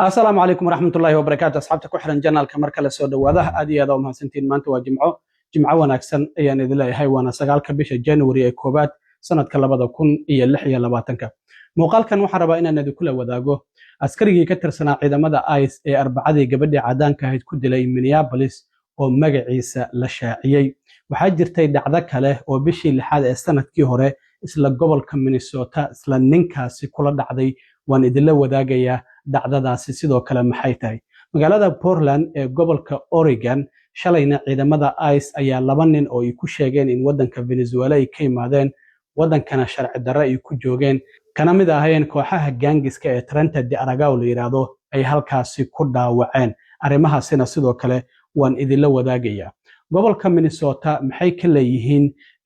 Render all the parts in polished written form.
السلام عليكم ورحمة الله وبركاته أصحابتك وحرن جنال كمر كلا سودا وده أدي هذا وما سنتين ما أنت جمعة وناكسن يعني ذي لا هاي وانا سجال كبيش جانوري كوبات سنة كلا بدأ كون اللحية لباتنك مقال كان محاربة إن ندي كله وداقو عسكري كتر سنة إذا مدى آيس أربعة قبل عدان كهيد كود لي مينيابوليس ومجا عيسى لشاعيي وحجر تيد عذاك له وبشي لحد السنة كيهورة إسلا قبل كمينيسوتا إسلا نينكاسي كل دعدي وان إدلا وداقيا dhacdadaasi sidoo kale maxay tahay magaalada Portland ee gobolka Oregon shalayna ciidamada ICE ayaa laba nin oo ay ku sheegeen in wadanka Venezuela ay ka yimaadeen wadankana sharci darro ay ku joogeen kana mid ahayeen kooxaha gaangiska ee Trenta de Aragao la yiraahdo ay halkaasi ku dhaawaceen arrimahaasina sidoo kale waan idinla wadaagaya gobolka Minnesota maxay ka leeyihiin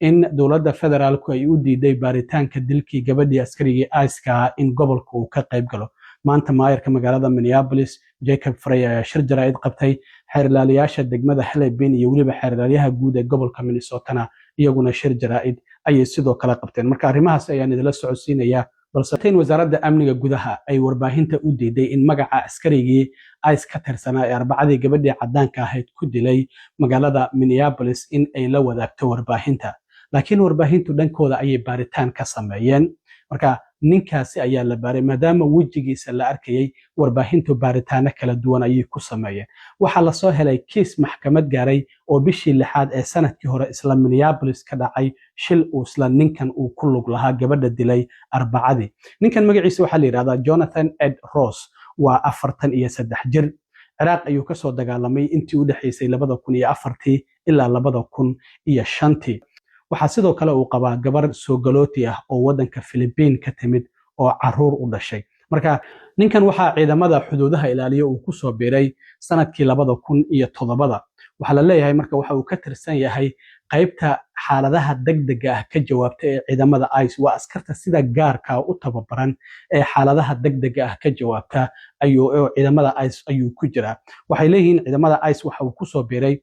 in dowladda federaalku ay u diiday baaritaanka dilkii gabadhii askariga ICE-ka in gobolka uu ka qayb galo maanta maayarka magaalada Minneapolis Jacob Frey ayaa shir jaraa'id qabtay xeerlaaliyaasha degmada Hellebeen iyo waliba xeerlaaliyaha guud ee gobolka Minnesota iyaguna shir jaraa'id ayay sidoo kale qabteen marka arrimahaas ayaan idila socodsiinaya balse teen wasaaradda amniga gudaha ay warbaahinta u diiday in magaca askarigii ICE ka tirsanaa ee arbacadii gabadhii cadaanka ahayd ku dilay magaalada Minneapolis in ay la wadaagto warbaahinta laakiin warbaahintu dhankooda ayay baaritaan ka sameeyeen marka ninkaasi ayaa la baaray maadaama wajigiisa la arkayay warbaahintu baaritaano kala duwan ayay ku sameeyeen waxa la soo helay kiis maxkamad gaaray oo bishii lixaad ee sanadkii hore isla Minneapolis ka dhacay shil uu isla ninkan uu ku lug lahaa gabadha dilay arbacadii ninkan magaciisa waxa la yiraahdaa Jonathan Ed Ross waa 43 jir Ciraaq ayuu ka soo dagaalamay intii u dhaxaysay 2004 ilaa 2005 waxaa sidoo kale uu qabaa gabar soo galooti ah oo wadanka Philippines ka timid oo caruur u dhashay marka ninkan waxaa ciidamada xuduudaha ilaaliya uu ku soo biiray sanadkii 2007 waxa la leeyahay marka waxa uu ka tirsan yahay qaybta xaaladaha degdega ah ka jawaabta ee ciidamada ICE waa askarta sida gaarka u tababaran ee xaaladaha degdega ah ka jawaabta ayuu ciidamada ICE ayuu ku jiraa waxay leeyihiin ciidamada ICE waxa uu ku soo biiray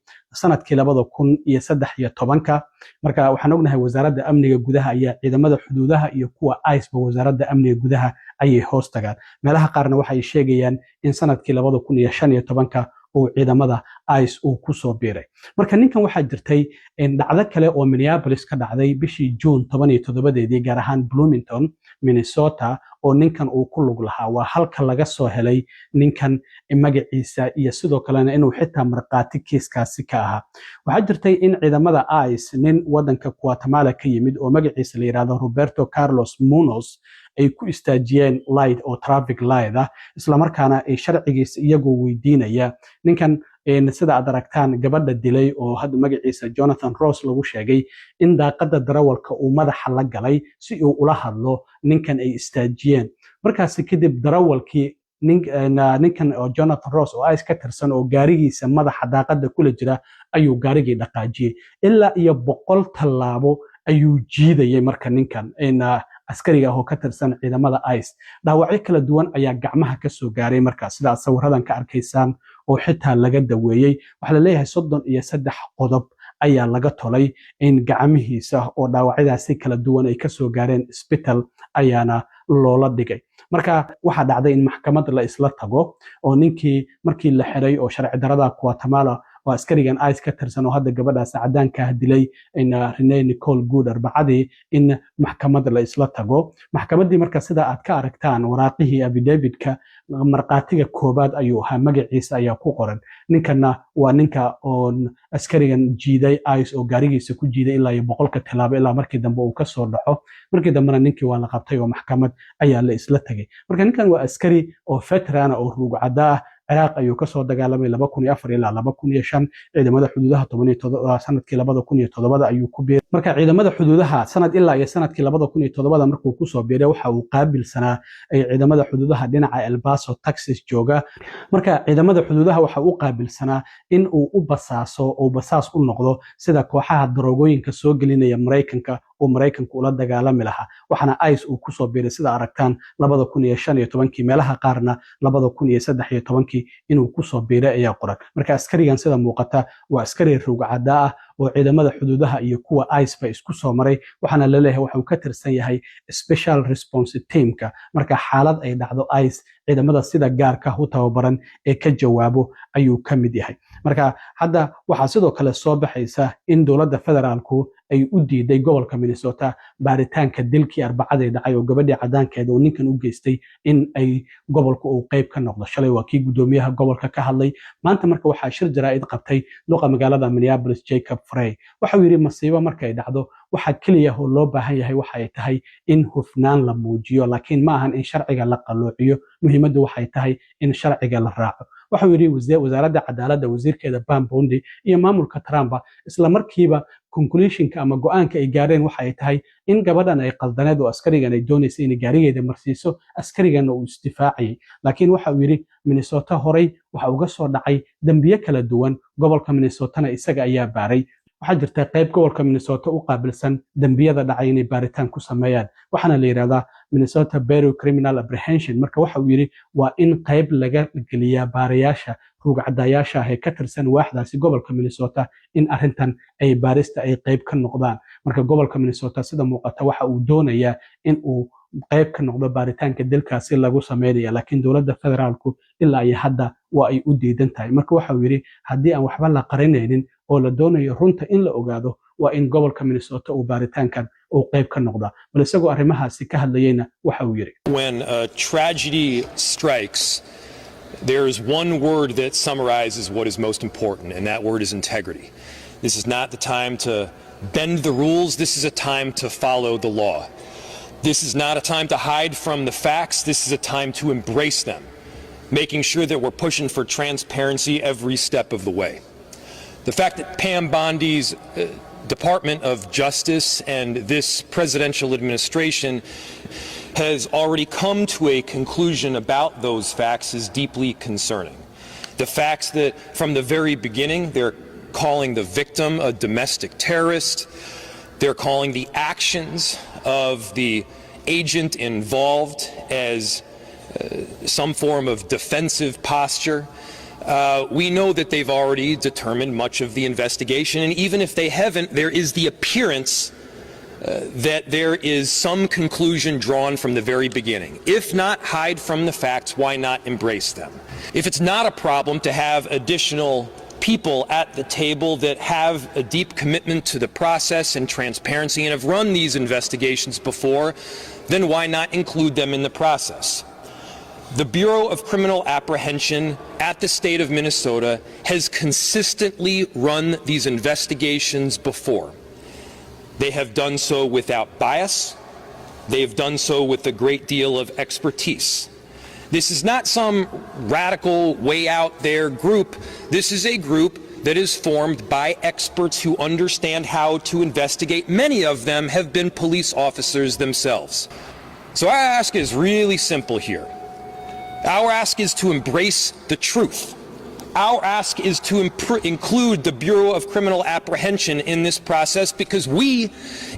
sanadkii 2013 marka waxaan ognahay wasaaradda amniga gudaha ayaa ciidamada xuduudaha iyo kuwa ICE ba wasaaradda amniga gudaha ayay hoos tagaan meelaha qaarna waxay sheegayaan in sanadkii 2015 oo ciidamada ICE uu ku soo biiray marka ninkan waxa jirtay in dhacdo kale oo Minneapolis ka dhacday bishii June 17 gaar ahaan Bloomington Minnesota oo ninkan uu ku lug lahaa waa halka laga soo helay ninkan magaciisa iyo sidoo kalena inuu xitaa marqaati kiiskaasi ka ahaa waxa jirtay in ciidamada ICE nin wadanka Guatemala ka yimid oo magaciisa la yiraahdo Roberto Carlos Munoz ay ku istaajiyeen light oo traffic light ah isla markaana ay sharcigiisa iyagoo weydiinaya ninkan sida aad aragtaan gabadha dilay oo hadda magaciisa Jonathan Ross lagu sheegay in daaqada darawalka uu madaxa la galay si uu ula hadlo ninkan ay istaajiyeen markaas kadib darawalkii ninkan oo Jonathan Ross oo ICE ka tirsan oo gaarigiisa madaxa daaqada kula jira ayuu gaarigii dhaqaajiyay ilaa iyo 100 tallaabo ayuu jiidayay marka ninkan askariga oo ka tirsan ciidamada ICE dhaawacyo kala duwan ayaa gacmaha ka soo gaaray markaas sida sawiradan ka arkaysaan oo xitaa laga daweeyay waxa la leeyahay 33 qodob ayaa laga tolay in gacmihiisa oo dhaawacyadaasi kala duwan ay ka soo gaareen isbitaal ayaana loola dhigay marka waxa dhacday in maxkamad la isla tago oo ninkii markii la xiray oo sharci darada Guatemala oo askarigan ICE ka tirsan oo hadda gabadhaas cadaanka dilay in Renee Nicole Good arbacadii in maxkamad la isla tago maxkamadii marka sida aad ka aragtaan waraaqihii affidavit-ka marqaatiga koobaad ayuu ahaa magaciisa ayaa ku qoran ninkana waa ninka oo askarigan jiiday ICE oo gaarigiisa ku jiiday ilaa 100 tilaabo ilaa markii dambe uu ka soo dhaco markii dambena ninkii waa la qabtay oo maxkamad ayaa la isla tagay marka ninkan waa askari oo veteran oo ruugcada ah Ciraaq ayuu ka soo dagaalamay 2004 ilaa 2005 ciidamada xuduudaha 17 sanadkii 2007 ayuu ku biiray marka ciidamada xuduudaha sanad ilaa iyo sanadkii 2007 markuu ku soo biiray waxa uu qaabilsanaa ay ciidamada xuduudaha dhinaca El Paso Texas jooga marka ciidamada xuduudaha waxa uu qaabilsanaa in uu u basaaso oo basaas u noqdo sida kooxaha daroogooyinka soo gelinaya Mareykanka oo Mareykanku ula dagaalami lahaa waxana ICE uu ku soo biiray sida aragtaan 2015 meelaha qaarna 2013 inuu ku soo biiray ayaa qoran marka askarigan sida muuqata waa askari ruugcada ah oo ciidamada xuduudaha iyo kuwa ICE ba isku soo maray waxaana la leeyahay waxa uu ka tirsan yahay special response teamka marka xaalad ay dhacdo ICE ciidamada sida gaarka u tababaran ee ka jawaabo ayuu ka mid yahay marka hadda waxaa sidoo kale soo baxaysa in dowladda federaalku ay u diiday gobolka Minnesota baaritaanka dilkii arbacadii dhacay oo gabadhii cadaankeeda oo ninkan u geystay in ay gobolku uu qayb ka noqdo shalay waa kii gudoomiyaha gobolka ka hadlay maanta marka waxaa shir jaraa'id qabtay luqa magaalada Minneapolis Jacob Frey waxa uu yiri masiibo markay dhacdo waxa kaliya oo loo baahan yahay waxa ay tahay in hufnaan la muujiyo laakiin ma ahan in sharciga la qaloociyo muhiimaddu waxay tahay in sharciga la raaco waxa uu yiri wasaaradda cadaaladda wasiirkeeda Pam Bondi iyo maamulka Trump isla markiiba conclusionka ama go'aanka ay gaareen waxa ay tahay in gabadhan ay qaldaneed oo askarigan ay doonaysay in gaarigeeda marsiiso askarigan uu istifaacay laakiin waxa uu yiri Minnesota horay waxa uga soo dhacay dambiye kala duwan gobolka Minnesota isaga ayaa baaray waxaa jirta qayb gobolka Minnesota u qaabilsan dambiyada dhacay inay baaritaan ku sameeyaan waxaana la yiraahdaa Minnesota Bureau of Criminal Apprehension marka waxa uu yiri waa in qayb laga geliyaa baarayaasha ruugcadayaasha ee ka tirsan waaxdaasi gobolka Minnesota in arintan ay baarista ay qayb ka noqdaan marka gobolka Minnesota sida muuqata waxa uu doonayaa in uu qayb ka noqdo baaritaanka dilkaasi lagu sameeyo laakiin dowladda federaalku ilaa ay hadda waa ay u diidan tahay marka waxa uu yiri haddii aan waxba la qarinaynin oo la doonayo runta in la ogaado waa in gobolka Minnesota uu baaritaankan uu qayb ka noqdo bal isagoo arrimahaasi ka hadlayayna waxa uu yiri when a tragedy strikes there is one word that summarizes what is most important and that word is integrity. This is not the time to bend the rules, this is a time to follow the law. This is not a time to hide from the facts, this is a time to embrace them, making sure that we're pushing for transparency every step of the way. The fact that Pam Bondi's Department of Justice and this presidential administration has already come to a conclusion about those facts is deeply concerning. The facts that from the very beginning they're calling the victim a domestic terrorist, they're calling the actions of the agent involved as some form of defensive posture. We know that they've already determined much of the investigation, and even if they haven't, there is the appearance that there is some conclusion drawn from the very beginning. If not hide from the facts, why not embrace them? If it's not a problem to have additional people at the table that have a deep commitment to the process and transparency and have run these investigations before, then why not include them in the process? The Bureau of Criminal Apprehension at the state of Minnesota has consistently run these investigations before. They have done so without bias. They've done so with a great deal of expertise. This is not some radical way out there group. This is a group that is formed by experts who understand how to investigate. Many of them have been police officers themselves. So our ask is really simple here. Our ask is to embrace the truth. Our ask is to include the Bureau of Criminal Apprehension in this process because we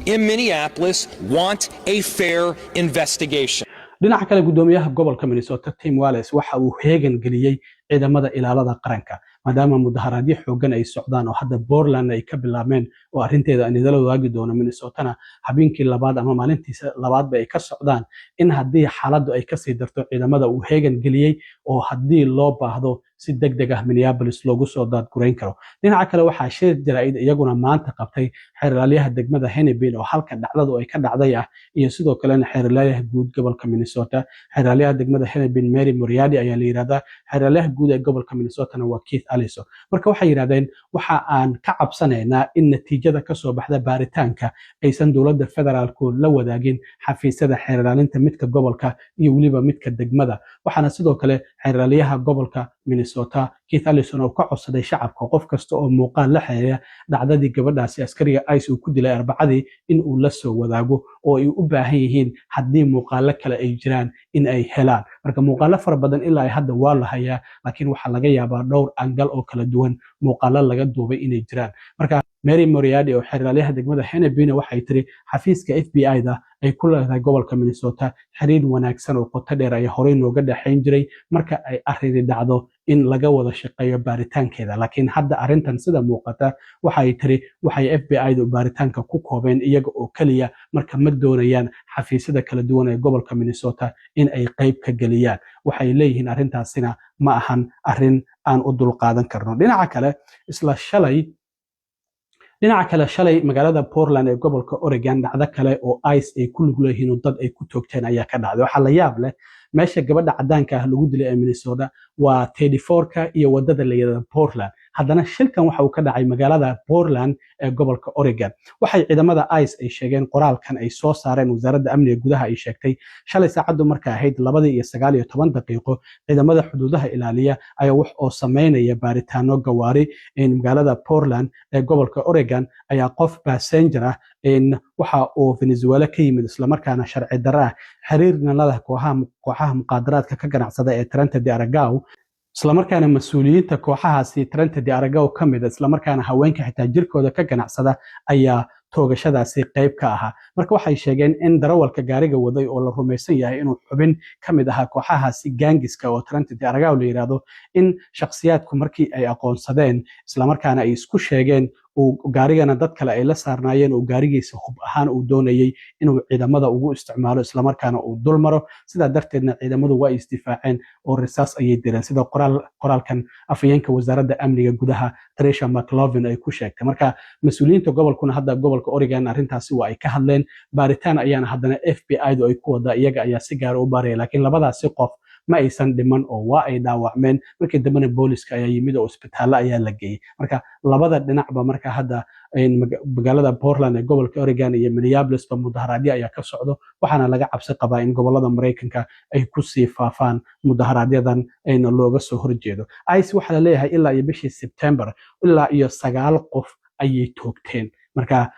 in Minneapolis want a fair investigation. dhinaca kale gudoomiyaha gobolka Minnesota Tim Walz waxa uu heegan geliyay ciidamada ilaalada qaranka maadaama mudaharaadyo xoogan ay socdaan oo hadda Portland ay ka bilaabeen oo arinteeda aan idin la wadaagi doono Minnesota habeenkii labaad ama maalintii labaad ay ka socdaan in haddii xaaladdu ay ka sii darto ciidamada uu heegan geliyay oo haddii loo baahdo si degdeg ah Minneapolis loogu soo daadgureyn karo dhinaca kale waxaa shir jaraa'id iyaguna maanta qabtay xeerlaaliyaha degmada Hennepin oo halka dhacdadu ay ka dhacday iyo sidoo kale xeerlaaliyaha guud gobolka Minnesota xeerlaaliyaha degmada Hennepin Mary Moriarty ayaa la yiraahdaa xeerlaaliyaha guud ee gobolka Minnesota waa Keith Allison marka waxay yiraahdeen waxa aan ka cabsanaynaa in natiijada ka soo baxda baaritaanka aysan dowladda federaalku la wadaagin xafiisyada xeerlaalinta midka gobolka iyo waliba midka degmada waxaana sidoo kale xeerlaaliyaha gobolka Minnesota Keith Allison oo ka codsaday shacabka qof kasta oo muuqaal la xiriira dhacdadii gabadhaasi askariga ICE uu ku dilay arbacadii in uu la soo wadaago oo ay u baahan yihiin haddii muuqaalo kale ay jiraan in ay helaan marka muuqaalo fara badan ilaa ay hadda waa la hayaa laakiin waxa laga yaabaa dhowr angal oo kala duwan muuqaalo laga duubay inay jiraan marka Mary Moriarty oo xiriiryaha degmada Hennepin waxay tiri xafiiska FBI-da ay ku leedahay gobolka Minnesota xiriir wanaagsan oo qoto dheer ay horey nooga dhaxayn jiray marka ay arrin dhacdo in laga wada shaqeeyo baaritaankeeda laakiin hadda arrintan sida muuqata waxay tiri waxay FBI-du baaritaanka ku koobeen iyaga oo kaliya marka ma doonayaan xafiisyada kala duwan ee gobolka Minnesota in ay qayb ka geliyaan waxay leeyihiin arrintaasina ma ahan arrin aan u dulqaadan karno dhinaca kale shalay magaalada Portland ee gobolka Oregon dhacdo kale oo ICE ay ku lug leeyihiin dad ay ku toogteen ayaa ka dhacday waxa la yaab leh meesha gabadha cadaanka ah lagu dilay ee Minnesota waa 34ka iyo wadada la yiraahdo Portland haddana shilkan waxa uu ka dhacay magaalada Portland ee gobolka Oregon waxay ciidamada ICE ay sheegeen qoraalkan ay soo saareen wasaaradda amniga gudaha ay sheegtay shalay saacadu markay ahayd 2:19 daqiiqo ciidamada xuduudaha ilaaliya ayaa wax oo sameynaya baaritaano gawaari in magaalada Portland ee gobolka Oregon ayaa qof passenger ah in waxa uu Venezuela ka yimid isla markaana sharci darro ah xiriirna la leh kooxaha muqaadaraadka ka ganacsada ee Trenta de Aragao isla markaana mas'uuliyiinta kooxahaasi Trenta de Aragao ka mid isla markaana haweenka xitaa jirkooda ka ganacsada ayaa toogashadaasi qayb ka ahaa marka waxay sheegeen in darawalka gaariga waday oo la rumaysan yahay inuu xubin ka mid ahaa kooxahaasi gaangiska oo Trenta de Aragao la yiraahdo in shakhsiyaadku markii ay aqoonsadeen isla markaana ay isku sheegeen gaarigana dad kale ay la saarnaayeen oo gaarigiisa hub ahaan uu doonayay inuu ciidamada ugu isticmaalo isla markaana uu dul maro sidaa darteedna ciidamadu waa isdifaaceen oo risaas ayay direen sida qoraalkan afayeenka wasaaradda amniga gudaha Tricia McLovin ay ku sheegtay marka mas'uuliyiinta gobolkuna hadda gobolka Oregon arrintaasi waa ay ka hadleen baaritaan ayaana haddana FBI-du ay ku wada iyaga ayaa si gaar u baaraya laakiin labadaasi qof ma aysan dhiman oo waa ay dhaawacmeen markii dambena booliska ayaa yimid oo isbitaallo ayaa la geeyey marka labada dhinacba marka hadda magaalada Portland ee gobolka Oregon iyo Minneapolis ba mudaharaadyo ayaa ka socdo waxaana laga cabsi qabaa in gobolada Mareykanka ay ku sii faafaan mudaharaadyadaan ayna looga soo horjeedo ICE waxa la leeyahay ilaa iyo bishii September ilaa iyo 9 qof ayay toogteen marka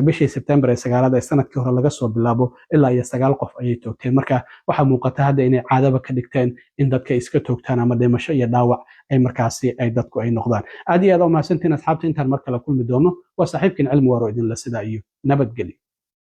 bishii September ee 9 ee sanadkii hore laga soo bilaabo ilaa iyo 9 qof ayay toogteen marka waxa muuqata hadda inay caadaba ka dhigteen in dadka iska toogtaan ama dhimasho iyo dhaawac ay markaasi ay dadku ay noqdaan aad iyo aad u mahadsantiin asxaabta intaan mar kale kulmi doono waa saaxiibkiin cilmi waaro idin la sida iyo nabadgelyo